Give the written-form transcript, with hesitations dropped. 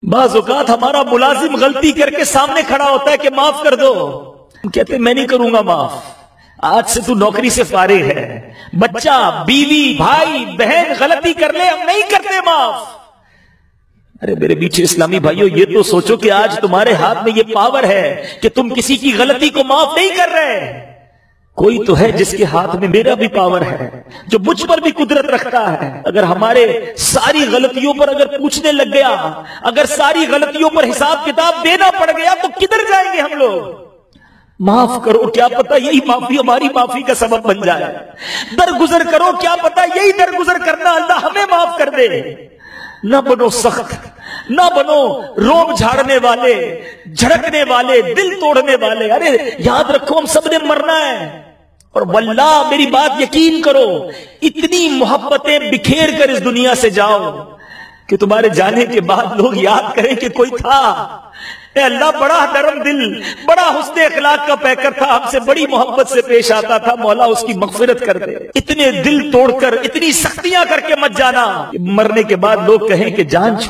بعض اوقات ہمارا ملازم غلطی کر کے سامنے کھڑا ہوتا ہے کہ معاف کر دو، ہم کہتے ہیں میں نہیں کروں گا معاف، آج سے تو نوکری سے فارغ ہے۔ بچہ، بیوی، بھائی، بہن غلطی کر لے، ہم نہیں کرتے معاف۔ ارے میرے بیچے اسلامی بھائیوں، یہ تو سوچو کہ آج تمہارے ہاتھ میں یہ پاور ہے کہ تم کسی کی غلطی کو معاف نہیں کر رہے۔ کوئی تو ہے جس کے ہاتھ میں میرا بھی پاور ہے، جو مجھ پر بھی قدرت رکھتا ہے۔ اگر ہمارے ساری غلطیوں پر اگر پوچھنے لگ گیا، اگر ساری غلطیوں پر حساب کتاب دینا پڑ گیا تو کدھر جائیں گے ہم لوگ؟ معاف کرو، کیا پتا یہی معافی ہماری معافی کا سبب بن جائے۔ درگزر کرو، کیا پتا یہی درگزر کرنا اللہ ہمیں معاف کر دے۔ نہ بنو سخت، نہ بنو روب جھاڑنے والے، جھڑکنے والے، دل توڑنے والے۔ ارے یاد رکھو ہم سب نے مرنا ہے، اور واللہ میری بات یقین کرو، اتنی محبتیں بکھیر کر اس دنیا سے جاؤ کہ تمہارے جانے کے بعد لوگ یاد کریں کہ کوئی تھا، اے اللہ بڑا نرم دل، بڑا حسن اخلاق کا پیکر تھا، ہم سے بڑی محبت سے پیش آتا تھا، مولا اس کی مغفرت کر دے۔ اتنے دل توڑ کر، اتنی سختیاں کر کے مت جانا کہ مرنے کے بعد لوگ کہیں کہ جان چھوٹ